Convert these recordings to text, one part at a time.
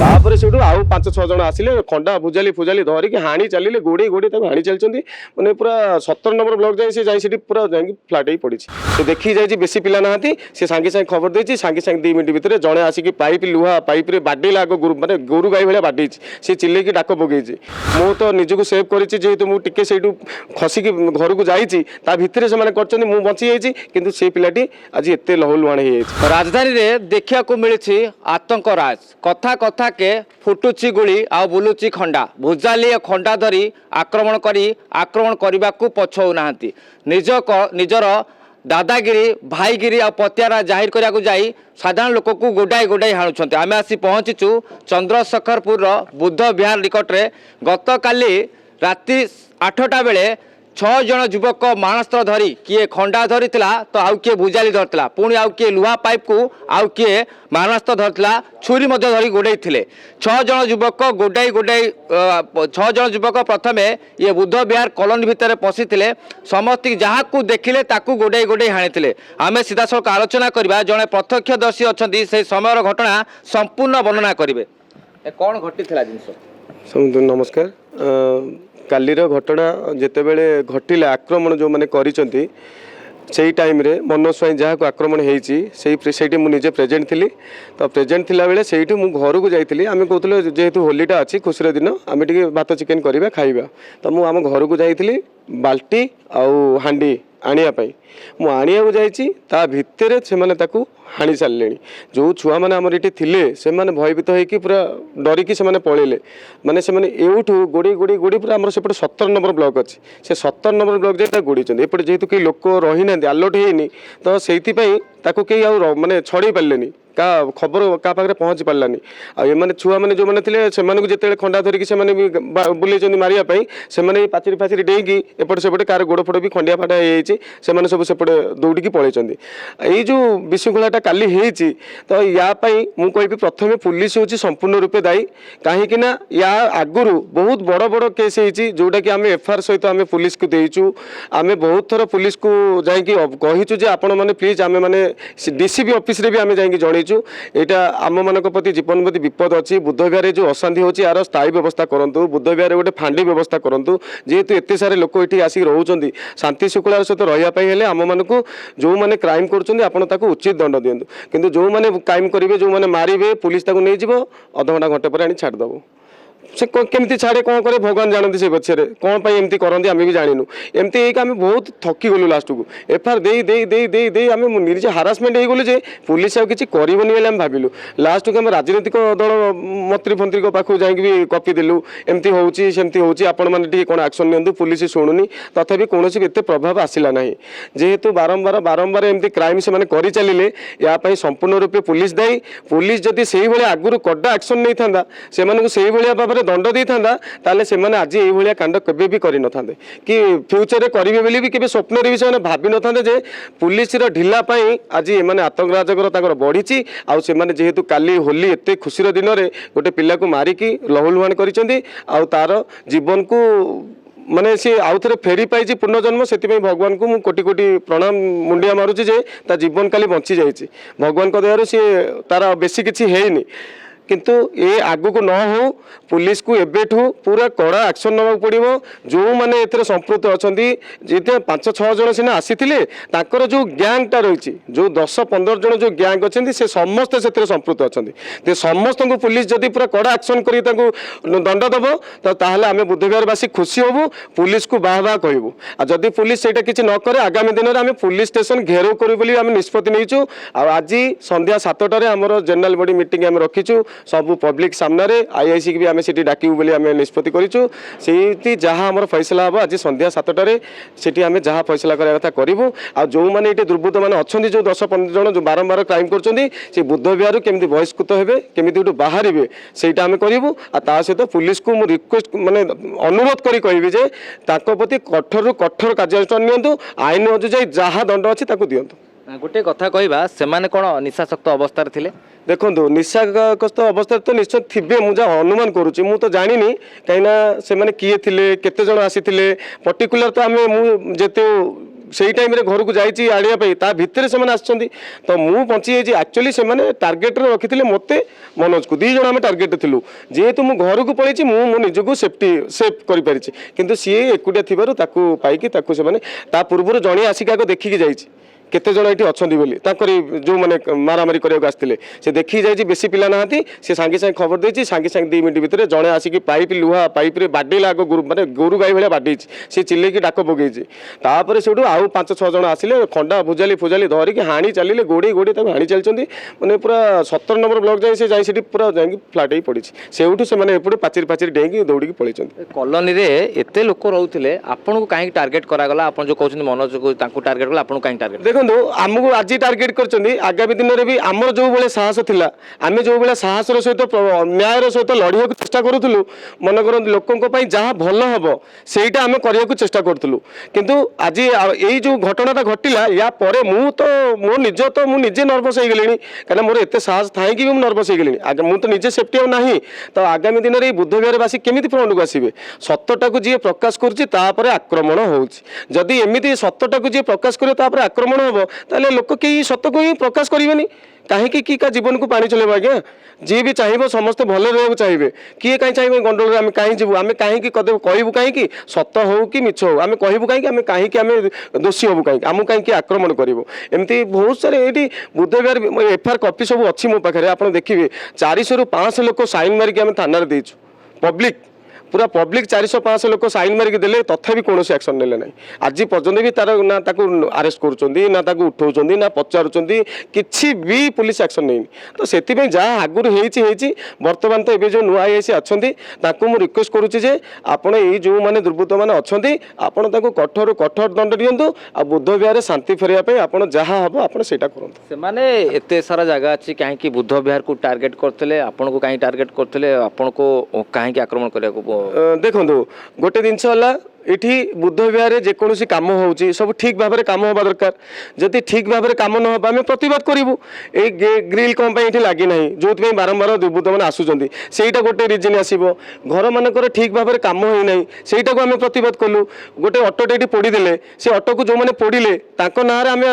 तापर से आउ 5-6 जन आसिले खंडा भुजाली फुजाली धरिकी हाणी चलिए गोड़े गोड़े हाणी चलती मैंने पूरा 17 नंबर ब्लॉक जाए से जाए पूरा जाए फ्लाट ही पड़ी से देखी जाए बेसी पिला ना से सांगे सांगे खबर देती सांगे सांगे 2 मिनट भितर जड़े आसिक पाइप लुहा पाइप बाडेला आग गोरु माने गोरु गाई भाई बाडे सी चिल्ले की डाक पकई मु तो निजक सेव कर मुझे से खसिकी घर को जाइए भितर से मु बची जाइए किंतु से पिलाटी आज एत लहुलुहाण हो राजधानी रे देखिया को मिली आतंक राज कथा कथा के फुटुची गुली आ बुलुची खंडा भुजाली खंडा धरी आक्रमण करने को पछौ नाहंती निजर दादागिरी भाईगिरी आ पतियारा जाहिर करिया को जाई साधारण लोक को गोडाई गोडाई हाणुछंती। आमे आसी पहुंचीचु चंद्रशेखरपुर बुद्ध विहार निकट रे गत काली राति 8टा बेले 6 जन युवक मानस्त्र धरी किए खंडा धरी तो आउ किए भुजाली धरता पुणी आउ किए लुहा पाइप को आउ किए मानस्त्र धरता छुरी धरी गोड़े 6 जन युवक गोडाई गोडाई 6 जन युवक प्रथमे ये बुद्ध विहार कॉलोनी भितर पशिले समस्त जहाँ को देखिले ताकू गोडाई गोडाई हाणी आमे सीधा सड़क आलोचना करवा जड़े प्रत्यक्षदर्शी अच्छा से समय घटना संपूर्ण वर्णना करेंगे कौन घटी जिन नमस्कार कालीर घटना जिते बड़े घटिले आक्रमण जो मैंने करी से टाइम रे मनोज स्वाई जहाँ को आक्रमण होती मुझे प्रेजेंट थी तो प्रेजेंट थिला बेले से मु घर को जाइए आम कहते जेहेतु होलीटा अच्छी खुशी दिन आम टे भात चिकेन करवा खाइबा तो मुझे आम घर को जाइए बाल्टी आउ हांडी आनियापाई मु आनिया को जाइए भितर से हाणी सारे जो छुआ मैंने आमर ये थे से भयभीत होकर पूरा डरिकी से पलैले माने से एवठू गोड़ी गोड़ी गोड़ी पूरा आम सेपटे 17 नंबर ब्लॉक अच्छी से 17 नंबर ब्लॉक जाए गोड़ी एपटे जेहेतु कई लोक रही ना आलर्ट होनी तो से कई माने छड़े पारे का खबर क्या पाखे पहुँची पारानी आने छुआ मैंने जो मैंने थे से जिते खंडा धरिकी से बुले मारे से पाचेरी फाचेरी डेईकी एपटे सेपटे कार गोड़ फोड़ भी खंडिया फाटा हो सब सेपटे दौड़ी पलैंती यही जो विशृंखलाटा काली होती तो यापाई मुझे कहबी प्रथम पुलिस हूँ संपूर्ण रूपे दायी कहीं या आगुरी बहुत बड़ बड़ केस होती जोटा कि आम एफआईआर सहित आम पुलिस को देचु आम बहुत थर पुलिस को जाकु आपण मैंने प्लीज आम मैंने डीसीपी ऑफिस रे भी आम जाकि यहाँ आम मान प्रति जीवन प्रति विपद अच्छी बुद्ध विहार जो अशांति होची यार स्थायी व्यवस्था करूँ बुद्ध विहार गोटे फांडी व्यवस्था करूँ जेहेतु एत सारे लोक ये आसिक रोच शांति श्रृंखलार सहित रही आम मानक जो मैंने क्राइम कर उचित दंड दिंतु किंतु जो मैंने क्राइम करेंगे जो मैंने मारे पुलिस नहीं अध घंटा घंटे पर छाड़देव से केमती छाड़े कौन करे भगवान जानते से पछे कौन पाई एमती करती आम भी जानू एमती आम बहुत थकी गलु लास्ट को एफआईआर दे आम निजे हारासमेंट हो गलु पुलिस आ किसी करनी आम भाविलु लास्ट को आम राजनीतिक दल मंत्री फंत्री पाखु जाकि कपी देलु एमती होमती होने कौन एक्शन नियंतु पुलिस शुणुनी तथापि कौन एत प्रभाव आसला ना जेहेतु बारंबार बारंबार एमती क्राइम से कर चलिए या संपूर्ण रूपे पुलिस दायी पुलिस जदि से आगुरी कड़ा एक्शन नहीं था से भाव दंड दे था से आज ये कांड केवे भी कर न कि फ्यूचर करेंगे बोली भी स्वप्न भी से भावी न था पुलिस ढिलापाई आज ये आतंक राजकर बढ़ी आउ जेहेतु काली होली एत खुशी दिन में गोटे पिला को मारिकी लहुलुहाण कर तार जीवन को माने सी आउ थे फेरी पाई पुनर्जन्म से भगवान को मुझे कोटि कोटि प्रणाम मुंडिया मारुची जे जीवन काली बंची जाइए भगवान को दयार सी तार बेसी किसी है किंतु ये आगु को न हो पुलिस को एबेठू पूरा कड़ा एक्शन नवा पड़ो जो मैंने ए संपृक्त अच्छा जिते 5-6 जन सीना आसी जो गैंगटा रही जो 10-15 जन जो गैंग अच्छे से समस्ते से संपृक्त अच्छा समस्त को पुलिस जदि पूरा कड़ा एक्शन कर दंड दब तो आम बुद्धविहारवासी खुशी हबू पुलिस को बाह बाह कहबू जदि पुलिस से किसी न करे आगामी दिन में आम पुलिस स्टेशन घेराव करूँ आम निष्पत्ति नहीं आज संध्या 7टार आम जनरल बॉडी मीटिंग आम रखीचु सबू पब्लिक सामने आईआईसी भी आम से डाकू बोली आम निष्पत्ति करूँ से जहाँ आम फैसला हम आज संध्या 7टार से आम जहाँ फैसला करने कथा करूँ आ जो मैंने ये दुर्बृत्त मैंने अच्छा जो 10-15 जन जो बारंबार क्राइम कर बुद्ध विहार केमी बहिष्कृत हे केमी बाहर से आम करूँ आ सहित पुलिस को रिक्वेस्ट माने अनुरोध करी कहबी जे प्रति कठोर कठोर कार्यानुष्ठान नियंतु आईन अनुଯାयी जहाँ दंड अच्छी दिंतु गोटे कथा कहवा से कौन निशाशक्त अवस्था थे देखो निशाग्रस्त अवस्था तो निश्चय थे मुझे अनुमान करुच्ची मु तो जानी कहीं से किए थे केते जन आसी पर्टिकुलर तो आम मुझे सेई टाइम रे घर को जाइए आने ता भितर से आसछन्ती तो मु बंची जाइए एक्चुअली से टार्गेट रे रखिथिले मते मनोज को 2 जण आम टार्गेट थिलु जेहेतु मु घर को पळैछि मु निजको सेफ्टी सेफ करि परिछि किंतु सी एकुटिया थिबारु ताकू पाइकी ताकू से ता पूर्व जणे आसिक आगे देखिकी जाइछि केते जण एठी अछन्ती बोली ताकरी जो माने मारामारी करैक आस्थिले से देखि जाइछि बेसी पिला नाहांती से सांगे सांगे खबर देछि सांगे सांगे 2 मिनिट भितर जणे आसिक पाइप लुहा पाइप रे बाडेला आगो गुरु माने गोरु गाई भलिया बाडेछि से चिल्ले की डाक पगेछि तापर सेठू आउ 5-6 जण आसिले खंडा भुजाली फुजाली धरि की हाणी चलिले गोडी गोडी ताको हाणी चलचंती माने पूरा 17 नंबर ब्लॉक जाई से जाई सेठी पूरा जाई फ्लैट ही पडिछि सेउठू से माने एपडे पाचिर पाचिर डेंगी दौड़ी की पळैचंती कॉलोनी रे एते लोक रहउथिले आपन को काहे टार्गेट करा गला आपन जो कहउछन मनोज को तांको टार्गेट गला आपन को काहे टार्गेट देखो आमको आज टार्गेट करछन्ती आगामी दिन रे भी आमर जो बेले साहस थिला आमे जो बेले साहस रो सहित न्याय रो सहित लड़िया को चेष्टा करूथुलु मन कर लोकन को पई जहा भलो हबो सेटा आमे करिया को चेष्टा करथुलु किंतु आज एई जो घटनाटा घटिला या परे मु तो मो निज तो मु निजे नर्वस हो गेलिनी कारण मोर एते साहस थाई कि मु नर्वस हो गेलिनी आगे मु तो निजे सेफ्टी हो नाही तो आगामी दिन रे बुद्ध विहार बासी केमिति फ्रंट को आसीबे सत्यटा को जी प्रकाश करछि तापरे आक्रमण होउछि जदि एमिति सत्यटा को जी प्रकाश करे तापरे आक्रमण होबो ताले लोक के सत्य को ही प्रकाश करेंगे कहीं की का जीवन को पानी चलेबा आज्ञा जी भी चाहिए समस्ते भल रहा चाहिए किए कहीं चाहिए गंडोल आम कहीं जीवु आम कहीं कहबू कहीं सत हो कि मिछ हो आम कहबू कहीं आम कहीं दोषी हबू कहीं आमको कहीं आक्रमण करेंगे एमती बहुत सारे ये बुद्ध विहार एफआईआर कॉपी सब अच्छी मो पाखे आप देखिए 400 ରୁ 500 लोक साइन मारिक आम थाना देचु पब्लिक पूरा पब्लिक 400-500 लोक साइन मारिक देले तथापि कौन एक्शन नेले ना आज पर्यंत भी तार ना ताकू अरेस्ट करुँच ना ताकू उठाऊँ ना पचारुँच किसी भी पुलिस एक्शन नहीं तो से जहाँ आगुरी होती बर्तमान तो ये जो नुआ आईआईसी अच्छा मुझे रिक्वेस्ट करुच्ची जे आपण ये जो मैंने दुर्बृत्त मैंने अच्छा आपण कठोर कठोर दंड दिंतु आ बुद्ध विहार शांति फेरिया आप जहाँ हम आप करूँ से एते सारा जगह अच्छी कहीं बुद्ध विहार को टार्गेट करते आपन को कहीं टार्गेट करते आपन को कहीं आक्रमण करने देखो गोटे जिनस ये बुद्ध विहार जेकोसी कम हो सब ठीक भाव में कम हवा दरकार जदि ठीक भाव में कम न आम प्रतिवाद करूँ ये ग्रिल कम ये लगी ना जो बारंबार दुर्बृत्त मैंने आसुँच से गोटे रिजन आसो घर मानकर ठीक भाव में कम होना सहीटा को आम प्रतिवाद कलु गोटे अटोटे ये पोड़ीदे से अटो को जो मैंने पोड़िले ना आम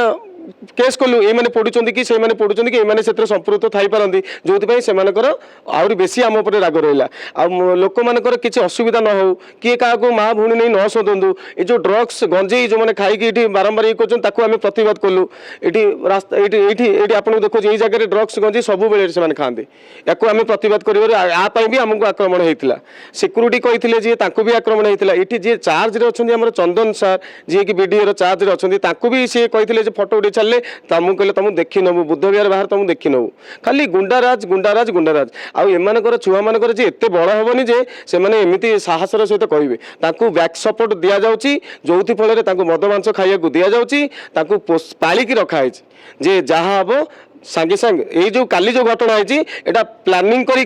केस कलु ये मैंने पढ़ुं कि से पढ़ुं कि ये संपृक्त थी पारती जो से आहरी बेसी आम उपर राग रहा आ लोक मानकर किसी असुविधा न हो किए क्या माँ भूणी नहीं न शोधु ये जो ड्रग्स गंजेई जो मैंने खाई बारंबार ये कर प्रतिवाद कलु ये रास्ता ये आपको देखो ये जगह ड्रग्स गंजेई सब बेले से खाते या आम प्रतिवाद कर भी आमको आक्रमण होता सिक्यूरीटी कही जी भी आक्रमण होता ये जी चार्ज अच्छा चंदन सार जी कि बीडीओ चार्ज अच्छा भी सी कही फटो उठे चले तुम कहले तुम देखी नबू बुद्ध विहार बाहर तुम देखी नबू खाली गुंडाराज गुंडाराज गुंडाराज आम छुआ मानकर जे एते बड़ हेनी जे से एमती साहसर सहित कहे बैक सपोर्ट दि जाऊँगी जो फल मद मांस खाइबा दि जाऊँगी पालिकी रखाई जे जहाँ हम सांगे सांगे ये जो काली जो घटना है प्लानिंग करी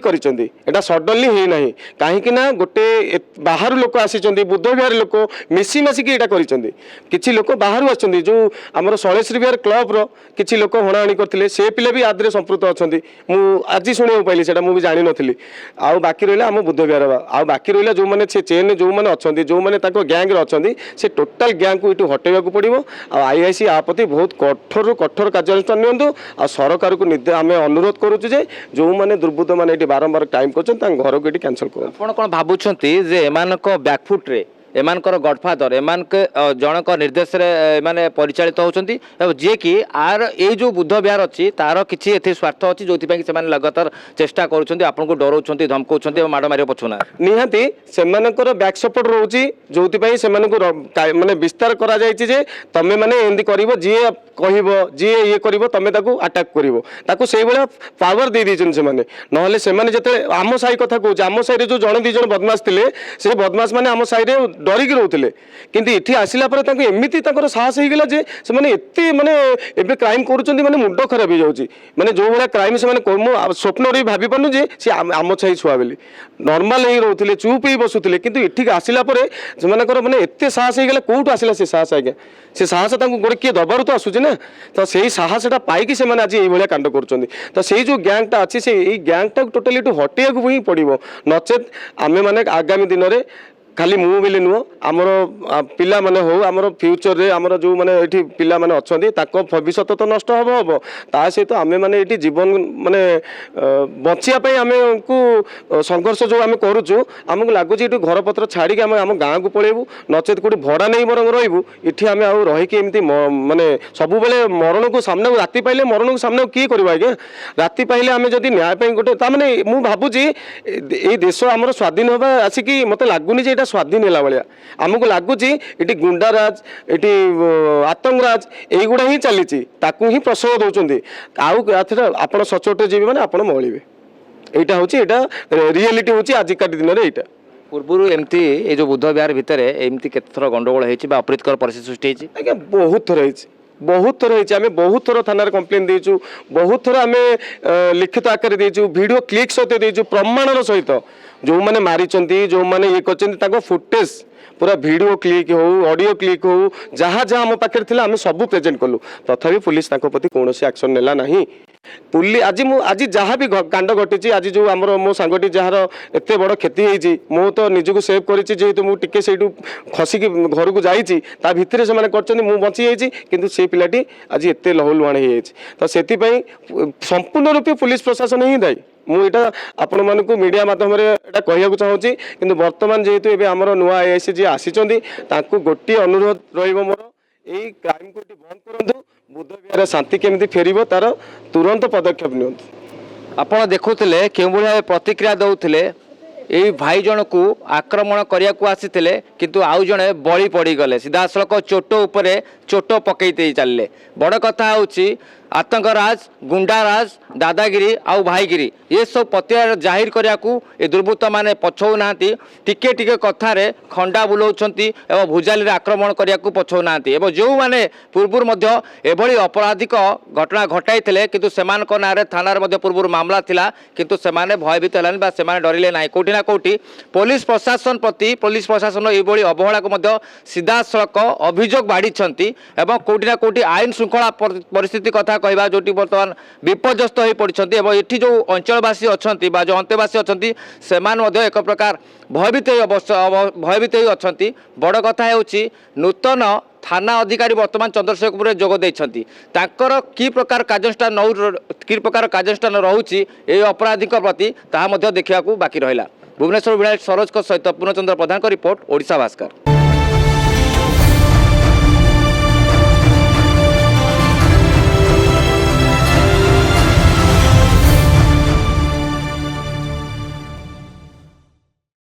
सडनली है ना कहीं गोटे बाहर लोक आसी बुद्ध विहार लोक मिसी मासिक यहाँ कर लोक बाहर आसछन्ती जो आमर शैलेश्वरी विहार क्लब रो किसी लोक हणाहणी करते से पिले भी आदि संपृक्त अच्छा मुझे शुणा पाइली से मुझे जानी नी आउ बाकी रहा आम बुद्ध विहार आ बाकी रहा जो मैंने से चेन जो मैंने अच्छा जो मैंने गैंग अच्छा से टोटाल गैंग को ये हटेगा पड़ो आईआईसी आ प्रति बहुत कठोर कठोर कार्यानुष्ठान नियंतु आ सरकार को आम अनुरोध करुचे जे जो मैंने दुर्बृत्त मैंने बारंबार टाइम कर घर को ये कैंसल कर कौन भावुंट जे बैकफुट रे एमानकर गडफादर एमान जनक निर्देश माने परिचालित होती जी कि आर ये जो बुद्ध विहार अच्छी तार किसी एथि स्वार्थ अच्छी जो से लगातार चेष्टा करुँच आपको डराउं धमकाउं माड़ मार पछुना निहाती से बैक सपोर्ट रोचे जो माने विस्तार करा जे तमें मैंने एमती कर जी कह जी ये कर तमें आटाक कर से पावर दे दीचन से ना से आम साई कथा कहूँ आम साई जो जन दी जन बदमाश थे से बदमाश मैंने आम साई डरिकी रोते किंतु इठी आसला एमती साहस हो गला जे से माने एबे क्राइम करुँच माने मुंड खराब हो जाऊँगी माने जो भाया क्राइम से स्वप्न भी भाभी पार्नु जे सी आम छाई छुआ बोली नॉर्मल ही रोते चुप ही बसुले किंतु इठी आसला माने एत साहस हो गला कौट आसला से साहस आज्ञा से साहस गोटे किए दबार तो आसूँ ना तो से साहसटा पाई से आज ये कांड कर तो से जो गैंगटा अच्छी से गैंगटा टोटाली हटेगा ही पड़ो नचेत आमे माने आगामी दिन में खाली मु बोले नुह आमर पिला माने हो आमर फ्यूचर रे आमर जो माने एठी पिला माने अछंती ताको भविष्य तो नष्ट हबो हबो ता सहित आमे माने एठी जीवन माने बचिया पई आमे को संघर्ष जो आमे करूछु हमकु लागु छी एठी घर पत्र छाडी के आम गाँ को पळेबू नचेत कोठी भड़ा नै बरंग रहइबू एठी आमे आ रहि के एमती माने सब बेले मरण को सामने राति पाइले मरण को सामने की करबा आगे राति पाइले आमे जदी न्याय पई गोटे ता माने मु भाबुची ए देश हमर स्वाधीन होबा आसी मते लागुनी जे स्वाधीन है भाया आमको लगुच ये गुंडाराज ये आतंकराज यहीगुड़ा ही चली ही प्रसव दौरान आप सचोट जी मैंने आप मौलिबे यहाँ हूँ रियलिटी हूँ आजिका दिन में यहाँ पूर्व एमती ये जो बुद्ध विहार भितर एमती केतथर गंडगोल होती अप्रीतकर परिस्थिति सृष्टि होती आज्ञा बहुत थर होती बहुत थर होती आम बहुत थर थाना कंप्लेन देचु बहुत थर आम लिखित आकार देचु वीडियो क्लिक सहित देचु प्रमाणर सहित जो मैंने मारी जो मैंने ये कर फुटेज पूरा वीडियो क्लिक हो ऑडियो क्लिक हो जहाँ जहाँ आम पाखे थी आम सब प्रेजेंट कलु तथापि पुलिस प्रति कौन एक्शन नेला ना पुलिस आज जहाँ भी कांड घटी आज जो आम मो सांगटी जार एत बड़ क्षति होती मु तो निजक सेव करेतु मुझे से खसिक घर को जाइए भितर से कर बची जाइए कि से पिलाटी आज एत लहुलुहाण हो तो से संपूर्ण रूपे पुलिस प्रशासन ही दायी मुझा आपण मानक मीडिया माध्यम कहूँ चाहूँगी कि बर्तमान जेहेतु एवं आमर नुआ आईआईसी जी आसी गोटे अनुरोध रोर यही क्राइम को बंद करूँ बुद्ध विहार शांति केमी फेर तार तुरंत पदक्षेप नि आपण देखुले के प्रतिक्रिया दौले यही भाई जन को आक्रमण करने को आसी किंतु आउ जड़े बड़ी पड़ी गले सीधा सड़क चोट उपरे चोट पकई चलले बड़ कथा हूँ आतंकराज गुंडाराज दादागिरी आउ भाईगिरी ये सब पतियार जाहिर करने को ये दुर्बृत्त माने पछौ ना टिके टिके कथार खंडा बुलाउछंती एवं भुजाली आक्रमण करने को पछौ ना एवं जो माने पूर्व एभली आपराधिक घटना घटाई किंतु सेमानक नारे थाना पूर्व मामला थिला किंतु सेमाने भयभीत हेलानी बा सेमाने डरिले नाही कोठी ना कोठी पुलिस प्रशासन प्रति पुलिस प्रशासन एभली अवहेला को सीधा सड़क अभियोग बाढ़ी एवं कोठी ना कोठी आईन श्रृंखला परिस्थिति कथा कहवा जो बर्तमान विपर्यस्त हो पड़ती ये जो अंचलवासी अच्छा जो अंतेवासी अच्छा से एक प्रकार भयभीत भयभीत अच्छा बड़ कथा हूँ नूतन थाना अधिकारी वर्तमान चंद्रशेखरपुर जोग देइछंती ताकर की प्रकार कार्यानुष्ठान रोचे ये अपराधी प्रति ताहा देखा बाकी रहा भुवनेश्वर विधायक सरोज सहित पूर्णचंद्र प्रधान रिपोर्ट ओडिशा भास्कर।